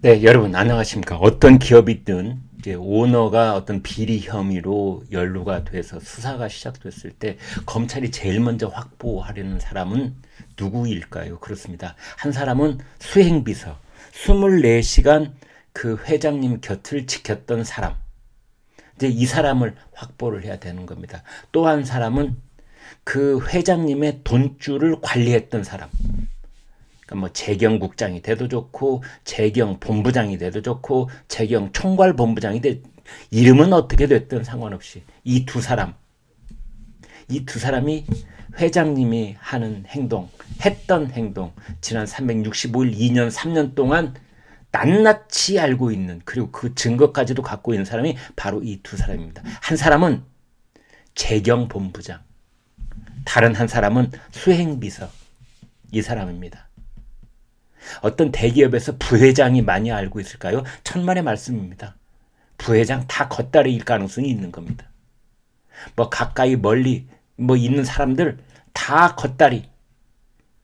네, 여러분 안녕하십니까? 어떤 기업이든 이제 오너가 어떤 비리 혐의로 연루가 돼서 수사가 시작됐을 때 검찰이 제일 먼저 확보하려는 사람은 누구일까요? 그렇습니다. 한 사람은 수행비서, 24시간 그 회장님 곁을 지켰던 사람. 이제 이 사람을 확보를 해야 되는 겁니다. 또 한 사람은 그 회장님의 돈줄을 관리했던 사람. 그러니까 뭐 재경국장이 돼도 좋고 재경 본부장이 돼도 좋고 재경 총괄본부장이 돼 이름은 어떻게 됐든 상관없이 이 두 사람이 회장님이 하는 행동, 했던 행동, 지난 365일 2년 3년 동안 낱낱이 알고 있는, 그리고 그 증거까지도 갖고 있는 사람이 바로 이 두 사람입니다. 한 사람은 재경 본부장, 다른 한 사람은 수행비서, 이 사람입니다. 어떤 대기업에서 부회장이 많이 알고 있을까요? 천만의 말씀입니다. 부회장 다 겉다리일 가능성이 있는 겁니다. 뭐 가까이 멀리 뭐 있는 사람들 다 겉다리.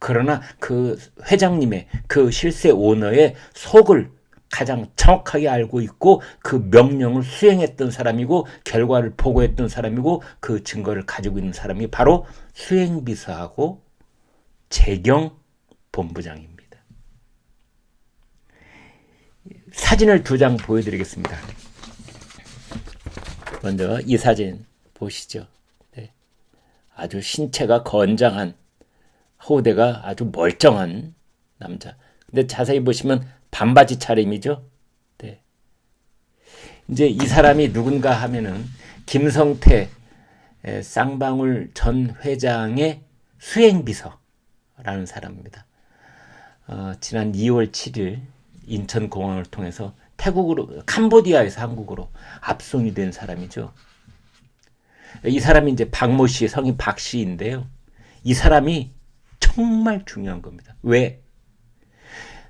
그러나 그 회장님의, 그 실세 오너의 속을 가장 정확하게 알고 있고 그 명령을 수행했던 사람이고 결과를 보고했던 사람이고 그 증거를 가지고 있는 사람이 바로 수행비서하고 재경 본부장입니다. 사진을 두 장 보여드리겠습니다. 먼저 이 사진 보시죠. 네. 아주 신체가 건장한, 호대가 아주 멀쩡한 남자. 근데 자세히 보시면 반바지 차림이죠. 네. 이제 이 사람이 누군가 하면은 김성태 쌍방울 전 회장의 수행비서라는 사람입니다. 지난 2월 7일 인천공항을 통해서 태국으로, 캄보디아에서 한국으로 압송이 된 사람이죠. 이 사람이 이제 박모 씨, 성이 박 씨인데요. 이 사람이 정말 중요한 겁니다. 왜?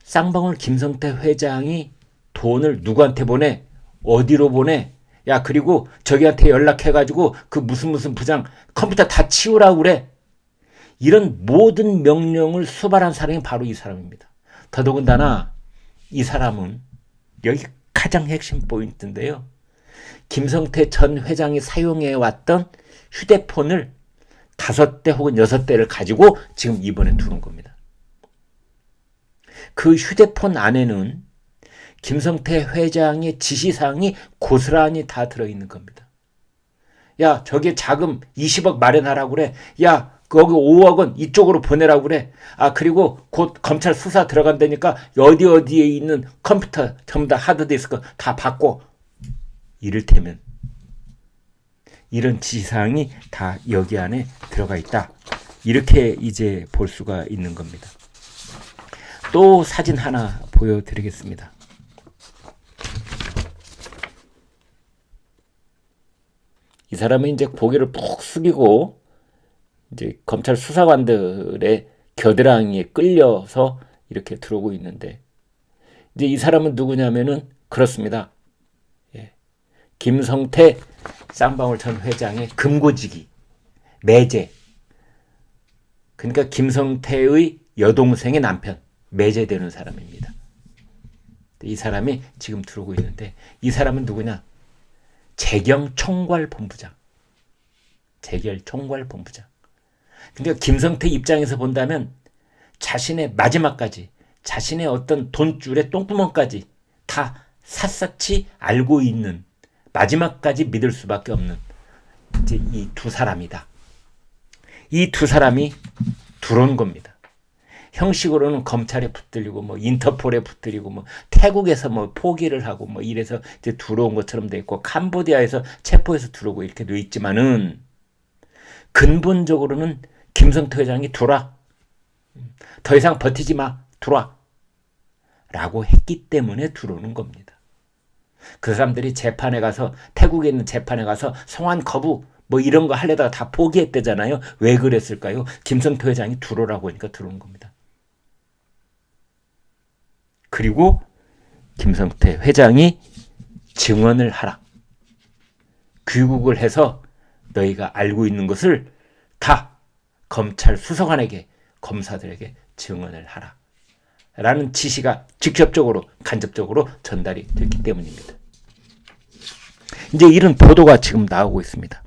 쌍방울 김성태 회장이 돈을 누구한테 보내? 어디로 보내? 야, 그리고 저기한테 연락해가지고 그 무슨 부장 컴퓨터 다 치우라고 그래. 이런 모든 명령을 수발한 사람이 바로 이 사람입니다. 더더군다나 이 사람은, 여기 가장 핵심 포인트인데요. 김성태 전 회장이 사용해왔던 휴대폰을 5대 혹은 6대를 가지고 지금 이번에 들어온 겁니다. 그 휴대폰 안에는 김성태 회장의 지시사항이 고스란히 다 들어있는 겁니다. 야, 저게 자금 20억 마련하라고 그래. 야, 거기 5억 원 이쪽으로 보내라고 그래. 아, 그리고 곧 검찰 수사 들어간다니까 어디에 있는 컴퓨터 전부 다 하드디스크 다 바꿔. 이를테면 이런 지시사항이 다 여기 안에 들어가 있다. 이렇게 이제 볼 수가 있는 겁니다. 또 사진 하나 보여드리겠습니다. 이 사람은 이제 고개를 푹 숙이고 이제 검찰 수사관들의 겨드랑이에 끌려서 이렇게 들어오고 있는데, 이제 이 사람은 누구냐면은 그렇습니다. 예. 김성태 쌍방울 전 회장의 금고지기, 매제. 그러니까 김성태의 여동생의 남편, 매제되는 사람입니다. 이 사람이 지금 들어오고 있는데, 이 사람은 누구냐? 재경 총괄본부장. 재결 총괄본부장. 그러니까 김성태 입장에서 본다면 자신의 마지막까지, 자신의 어떤 돈줄의 똥구멍까지 다 샅샅이 알고 있는, 마지막까지 믿을 수밖에 없는 이제 이 두 사람이다. 이 두 사람이 들어온 겁니다. 형식으로는 검찰에 붙들리고 뭐 인터폴에 붙들리고 뭐 태국에서 뭐 포기를 하고 뭐 이래서 이제 들어온 것처럼 돼 있고 캄보디아에서 체포해서 들어오고 이렇게 돼 있지만은 근본적으로는 김성태 회장이 들어와. 더 이상 버티지 마. 들어와. 라고 했기 때문에 들어오는 겁니다. 그 사람들이 재판에 가서, 태국에 있는 재판에 가서 성환 거부 뭐 이런 거 하려다가 다 포기했대잖아요. 왜 그랬을까요? 김성태 회장이 들어오라고 하니까 들어온 겁니다. 그리고 김성태 회장이 증언을 하라. 귀국을 해서 너희가 알고 있는 것을 다 검찰 수사관에게, 검사들에게 증언을 하라. 라는 지시가 직접적으로 간접적으로 전달이 됐기 때문입니다. 이제 이런 보도가 지금 나오고 있습니다.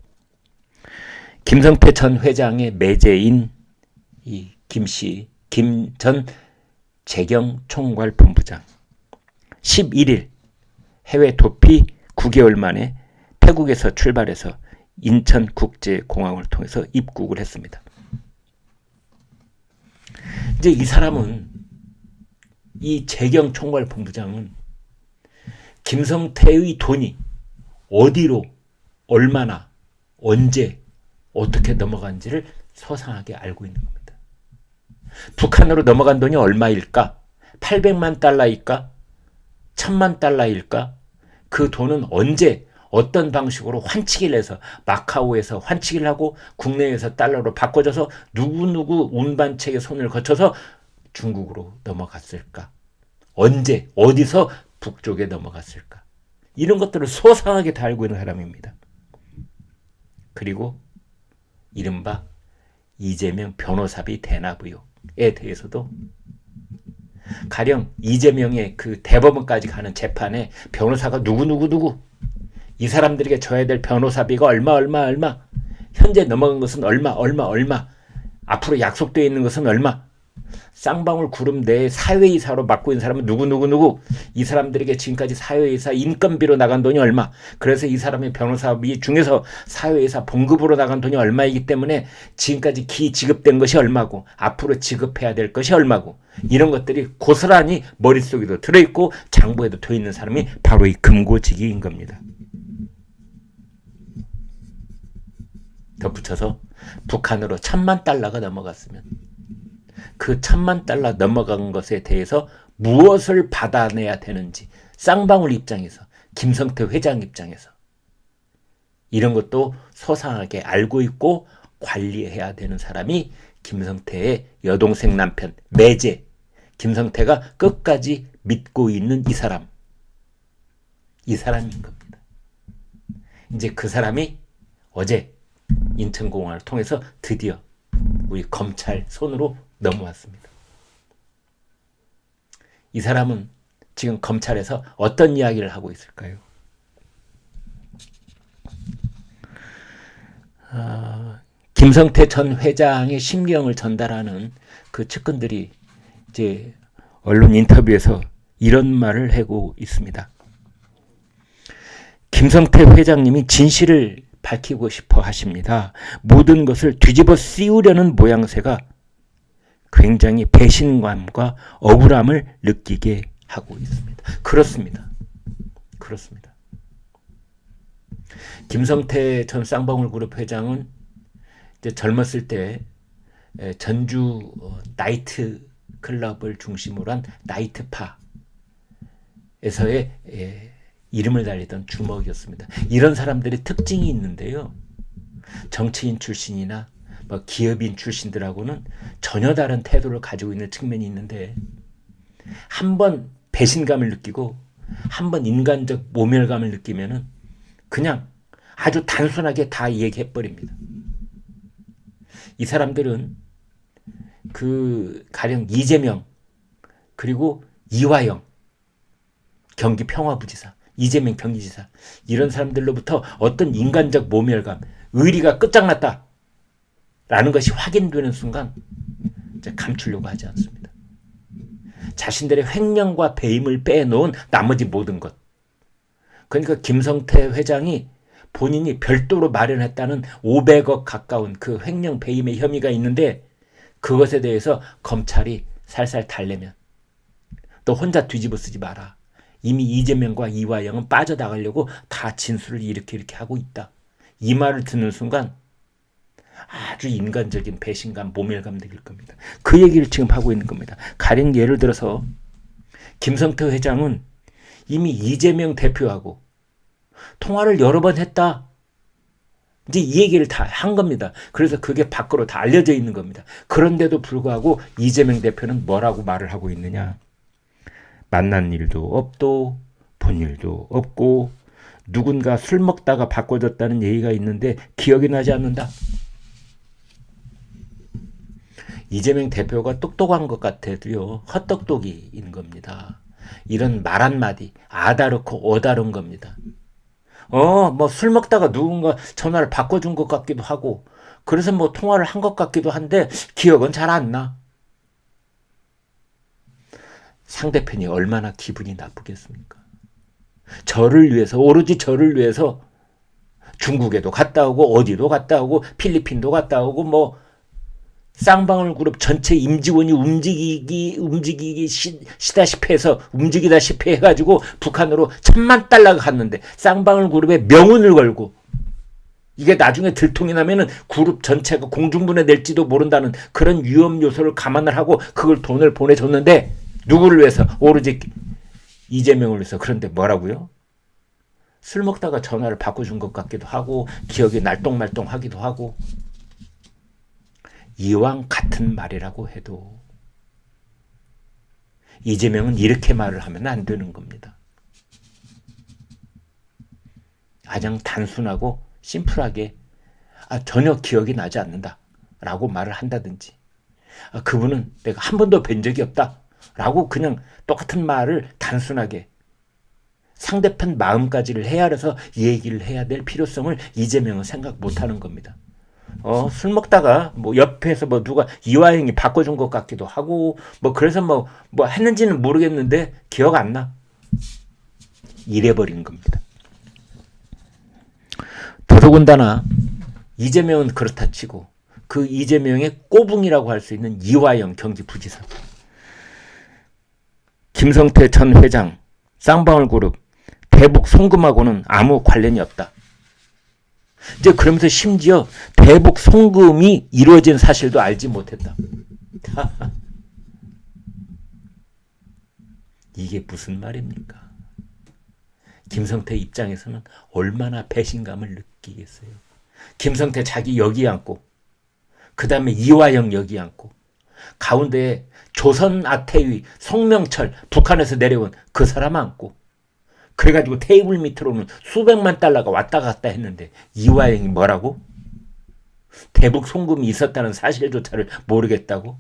김성태 전 회장의 매제인 이 김씨, 김 전 재경총괄본부장 11일 해외 도피 9개월 만에 태국에서 출발해서 인천국제공항을 통해서 입국을 했습니다. 이제 이 사람은, 이 재경총괄본부장은 김성태의 돈이 어디로, 얼마나, 언제, 어떻게 넘어간지를 소상하게 알고 있는 겁니다. 북한으로 넘어간 돈이 얼마일까? 800만 달러일까? 1000만 달러일까? 그 돈은 언제, 어떤 방식으로 환치기를 해서 마카오에서 환치기를 하고 국내에서 달러로 바꿔줘서 누구누구 운반책의 손을 거쳐서 중국으로 넘어갔을까? 언제, 어디서 북쪽에 넘어갔을까? 이런 것들을 소상하게 다 알고 있는 사람입니다. 그리고 이른바 이재명 변호사비 대납 의혹에 대해서도 가령 이재명의 그 대법원까지 가는 재판에 변호사가 누구 이 사람들에게 줘야 될 변호사비가 얼마 현재 넘어간 것은 얼마 앞으로 약속되어 있는 것은 얼마, 쌍방울 그룹 내에 사회이사로 맡고 있는 사람은 누구 이 사람들에게 지금까지 사회이사 인건비로 나간 돈이 얼마, 그래서 이 사람의 변호사비 중에서 사회이사 봉급으로 나간 돈이 얼마이기 때문에 지금까지 지급된 것이 얼마고 앞으로 지급해야 될 것이 얼마고, 이런 것들이 고스란히 머릿속에도 들어있고 장부에도 돼 있는 사람이 바로 이 금고지기인 겁니다. 덧붙여서 북한으로 1000만 달러가 넘어갔으면 그 1000만 달러 넘어간 것에 대해서 무엇을 받아내야 되는지, 쌍방울 입장에서, 김성태 회장 입장에서 이런 것도 소상하게 알고 있고 관리해야 되는 사람이 김성태의 여동생 남편 매제, 김성태가 끝까지 믿고 있는 이 사람인 겁니다. 이제 그 사람이 어제 인천공항을 통해서 드디어 우리 검찰 손으로 넘어왔습니다. 이 사람은 지금 검찰에서 어떤 이야기를 하고 있을까요? 김성태 전 회장의 심경을 전달하는 그 측근들이 이제 언론 인터뷰에서 이런 말을 하고 있습니다. 김성태 회장님이 진실을 밝히고 싶어 하십니다. 모든 것을 뒤집어 씌우려는 모양새가 굉장히 배신감과 억울함을 느끼게 하고 있습니다. 그렇습니다. 김성태 전 쌍방울 그룹 회장은 이제 젊었을 때 전주 나이트 클럽을 중심으로 한 나이트파에서의 이름을 달리던 주먹이었습니다. 이런 사람들이 특징이 있는데요. 정치인 출신이나 기업인 출신들하고는 전혀 다른 태도를 가지고 있는 측면이 있는데, 한번 배신감을 느끼고 한번 인간적 모멸감을 느끼면은 그냥 아주 단순하게 다 얘기해버립니다. 이 사람들은 가령 이재명 그리고 이화영 경기 평화부지사, 이재명 경기지사, 이런 사람들로부터 어떤 인간적 모멸감, 의리가 끝장났다 라는 것이 확인되는 순간 이제 감추려고 하지 않습니다. 자신들의 횡령과 배임을 빼놓은 나머지 모든 것, 그러니까 김성태 회장이 본인이 별도로 마련했다는 500억 가까운 그 횡령 배임의 혐의가 있는데, 그것에 대해서 검찰이 살살 달래면 또 혼자 뒤집어 쓰지 마라, 이미 이재명과 이화영은 빠져나가려고 다 진술을 이렇게 하고 있다, 이 말을 듣는 순간 아주 인간적인 배신감, 모멸감 느낄 겁니다. 그 얘기를 지금 하고 있는 겁니다. 가령 예를 들어서 김성태 회장은 이미 이재명 대표하고 통화를 여러 번 했다, 이제 이 얘기를 다 한 겁니다. 그래서 그게 밖으로 다 알려져 있는 겁니다. 그런데도 불구하고 이재명 대표는 뭐라고 말을 하고 있느냐? 만난 일도 없고 본 일도 없고 누군가 술 먹다가 바꿔줬다는 얘기가 있는데 기억이 나지 않는다. 이재명 대표가 똑똑한 것 같아도요, 헛똑똑이인 겁니다. 이런 말 한마디, 아다르고 어다른 겁니다. 뭐 술 먹다가 누군가 전화를 바꿔준 것 같기도 하고, 그래서 뭐 통화를 한 것 같기도 한데, 기억은 잘 안 나. 상대편이 얼마나 기분이 나쁘겠습니까? 저를 위해서, 오로지 저를 위해서 중국에도 갔다 오고, 어디도 갔다 오고, 필리핀도 갔다 오고, 뭐, 쌍방울 그룹 전체 임직원이 움직이다시피 해가지고 북한으로 1,000만 달러가 갔는데 쌍방울 그룹에 명운을 걸고 이게 나중에 들통이 나면은 그룹 전체가 공중분해될지도 모른다는 그런 위험 요소를 감안을 하고 그걸 돈을 보내줬는데 누구를 위해서? 오로지 이재명을 위해서. 그런데 뭐라고요? 술 먹다가 전화를 바꿔준 것 같기도 하고 기억이 날똥말똥하기도 하고 이왕 같은 말이라고 해도 이재명은 이렇게 말을 하면 안 되는 겁니다. 가장 단순하고 심플하게 전혀 기억이 나지 않는다 라고 말을 한다든지 그분은 내가 한 번도 뵌 적이 없다 라고 그냥 똑같은 말을 단순하게 상대편 마음까지를 헤아려서 얘기를 해야 될 필요성을 이재명은 생각 못하는 겁니다. 술 먹다가 뭐 옆에서 뭐 누가 이화영이 바꿔준 것 같기도 하고 뭐 그래서 뭐 했는지는 모르겠는데 기억 안 나. 이래버린 겁니다. 더더군다나 이재명은 그렇다 치고 그 이재명의 꼬붕이라고 할 수 있는 이화영 경기부지사, 김성태 전 회장, 쌍방울그룹, 대북 송금하고는 아무 관련이 없다. 이제 그러면서 심지어 대북 송금이 이루어진 사실도 알지 못했다. 이게 무슨 말입니까? 김성태 입장에서는 얼마나 배신감을 느끼겠어요. 김성태 자기 여기 앉고 그 다음에 이화영 여기 앉고 가운데에 조선 아태위 송명철 북한에서 내려온 그 사람 앉고 그래가지고 테이블 밑으로는 수백만 달러가 왔다 갔다 했는데 이화영이 뭐라고? 대북 송금이 있었다는 사실조차를 모르겠다고?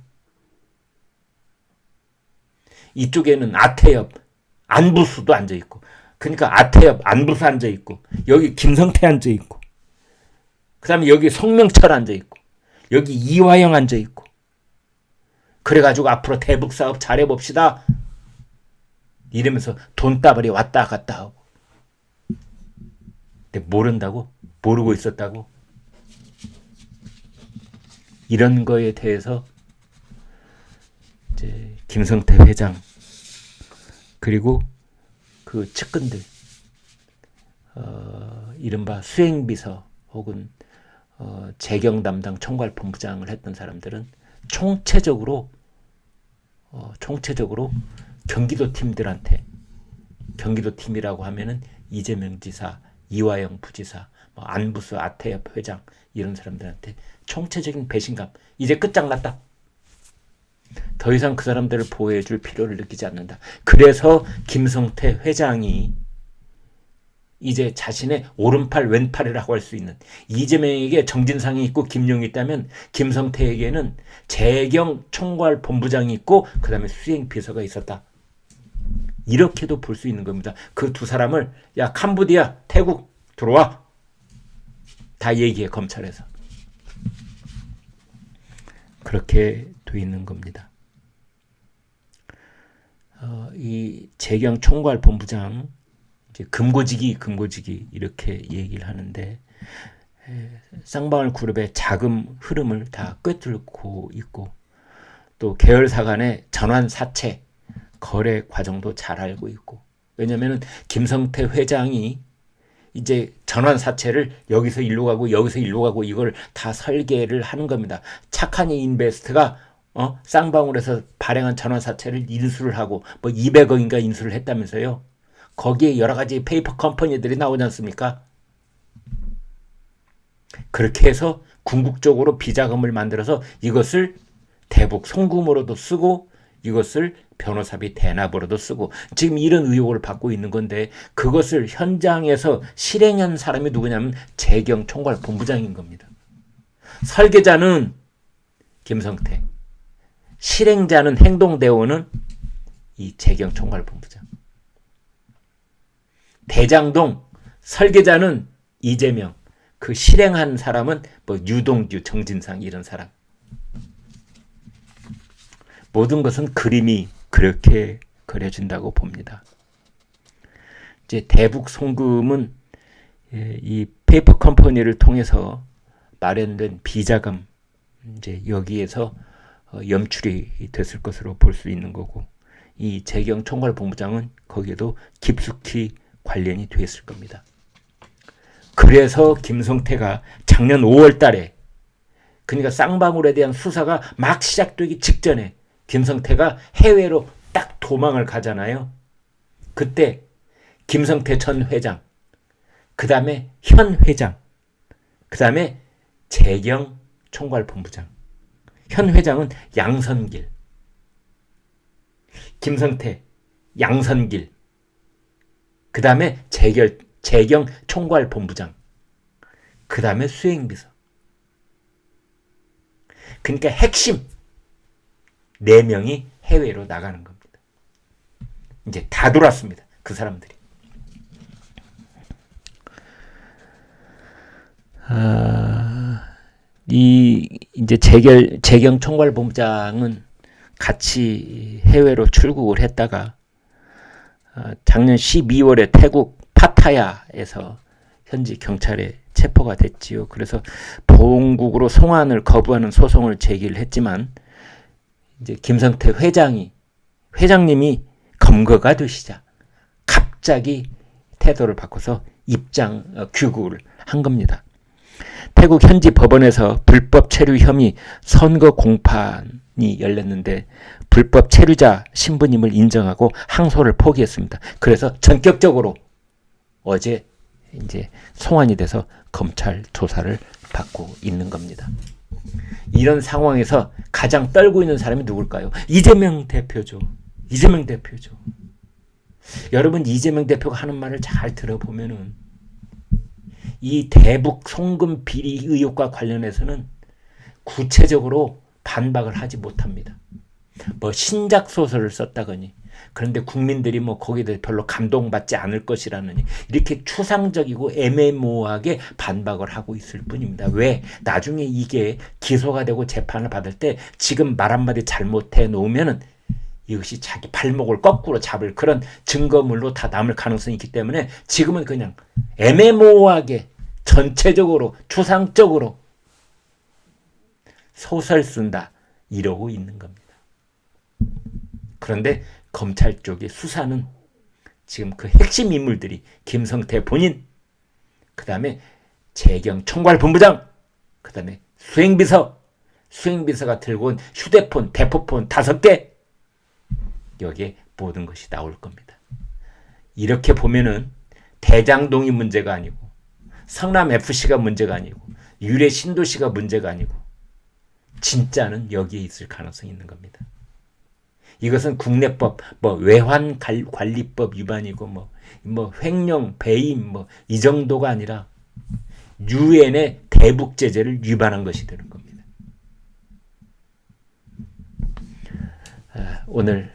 이쪽에는 아태엽, 안부수도 앉아있고 그러니까 아태엽, 안부수 앉아있고 여기 김성태 앉아있고 그 다음에 여기 송명철 앉아있고 여기 이화영 앉아있고 그래가지고 앞으로 대북 사업 잘해봅시다 이러면서 돈다발이 왔다 갔다 하고 근데 모른다고? 모르고 있었다고? 이런 거에 대해서 이제 김성태 회장 그리고 그 측근들 이른바 수행비서 혹은 재경 담당 총괄본부장을 했던 사람들은 총체적으로 경기도 팀들한테 경기도 팀이라고 하면은 이재명 지사, 이화영 부지사, 안부수, 아태엽 회장 이런 사람들한테 총체적인 배신감 이제 끝장났다. 더 이상 그 사람들을 보호해줄 필요를 느끼지 않는다. 그래서 김성태 회장이 이제 자신의 오른팔 왼팔이라고 할 수 있는 이재명에게 정진상이 있고 김용이 있다면 김성태에게는 재경 총괄본부장이 있고 그 다음에 수행비서가 있었다. 이렇게도 볼 수 있는 겁니다. 그 두 사람을 야 캄보디아 태국 들어와 다 얘기해 검찰에서 그렇게 돼 있는 겁니다. 이 재경 총괄본부장 금고지기 이렇게 얘기를 하는데 쌍방울 그룹의 자금 흐름을 다 꿰뚫고 있고 또 계열사 간의 전환 사채 거래 과정도 잘 알고 있고 왜냐면은 김성태 회장이 이제 전환 사채를 여기서 일로 가고 여기서 일로 가고 이걸 다 설계를 하는 겁니다. 착한 인베스트가 쌍방울에서 발행한 전환 사채를 인수를 하고 뭐 200억인가 인수를 했다면서요. 거기에 여러 가지 페이퍼 컴퍼니들이 나오지 않습니까? 그렇게 해서 궁극적으로 비자금을 만들어서 이것을 대북 송금으로도 쓰고 이것을 변호사비 대납으로도 쓰고 지금 이런 의혹을 받고 있는 건데 그것을 현장에서 실행한 사람이 누구냐면 재경 총괄본부장인 겁니다. 설계자는 김성태, 실행자는 행동대원은 이 재경 총괄본부장. 대장동 설계자는 이재명. 그 실행한 사람은 뭐 유동규, 정진상 이런 사람. 모든 것은 그림이 그렇게 그려진다고 봅니다. 이제 대북 송금은 이 페이퍼 컴퍼니를 통해서 마련된 비자금, 이제 여기에서 염출이 됐을 것으로 볼 수 있는 거고, 이 재경 총괄본부장은 거기에도 깊숙이 관련이 됐을 겁니다. 그래서 김성태가 작년 5월 달에, 그러니까 쌍방울에 대한 수사가 막 시작되기 직전에 김성태가 해외로 딱 도망을 가잖아요. 그때 김성태 전 회장, 그 다음에 현 회장, 그 다음에 재경 총괄본부장. 현 회장은 양선길, 김성태, 양선길, 그 다음에 재경 총괄본부장, 그 다음에 수행비서. 그러니까 핵심 4명이 해외로 나가는 겁니다. 이제 다 돌았습니다. 그 사람들이. 이제 재경 총괄본부장은 같이 해외로 출국을 했다가 작년 12월에 태국 파타야에서 현지 경찰에 체포가 됐지요. 그래서 본국으로 송환을 거부하는 소송을 제기를 했지만, 이제 김성태 회장님이 검거가 되시자 갑자기 태도를 바꿔서 입장 귀국을 한 겁니다. 태국 현지 법원에서 불법 체류 혐의 선거 공판이 열렸는데 불법 체류자 신분임을 인정하고 항소를 포기했습니다. 그래서 전격적으로 어제 이제 송환이 돼서 검찰 조사를 받고 있는 겁니다. 이런 상황에서 가장 떨고 있는 사람이 누굴까요? 이재명 대표죠. 이재명 대표죠. 여러분, 이재명 대표가 하는 말을 잘 들어보면은 이 대북 송금 비리 의혹과 관련해서는 구체적으로 반박을 하지 못합니다. 뭐 신작 소설을 썼다거니, 그런데 국민들이 뭐 거기에 대해 별로 감동받지 않을 것이라느니, 이렇게 추상적이고 애매모호하게 반박을 하고 있을 뿐입니다. 왜? 나중에 이게 기소가 되고 재판을 받을 때 지금 말 한마디 잘못해 놓으면은 이것이 자기 발목을 거꾸로 잡을 그런 증거물로 다 남을 가능성이 있기 때문에 지금은 그냥 애매모호하게 전체적으로 추상적으로 소설 쓴다 이러고 있는 겁니다. 그런데 검찰 쪽의 수사는 지금 그 핵심 인물들이 김성태 본인, 그 다음에 재경 총괄본부장, 그 다음에 수행비서가 들고 온 휴대폰, 대포폰 5개, 여기에 모든 것이 나올 겁니다. 이렇게 보면은 대장동이 문제가 아니고, 성남FC가 문제가 아니고, 유래 신도시가 문제가 아니고, 진짜는 여기에 있을 가능성이 있는 겁니다. 이것은 국내법, 뭐 외환관리법 위반이고, 뭐 횡령, 배임, 뭐 이 정도가 아니라 유엔의 대북 제재를 위반한 것이 되는 겁니다. 오늘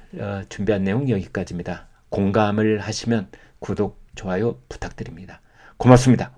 준비한 내용 여기까지입니다. 공감을 하시면 구독, 좋아요 부탁드립니다. 고맙습니다.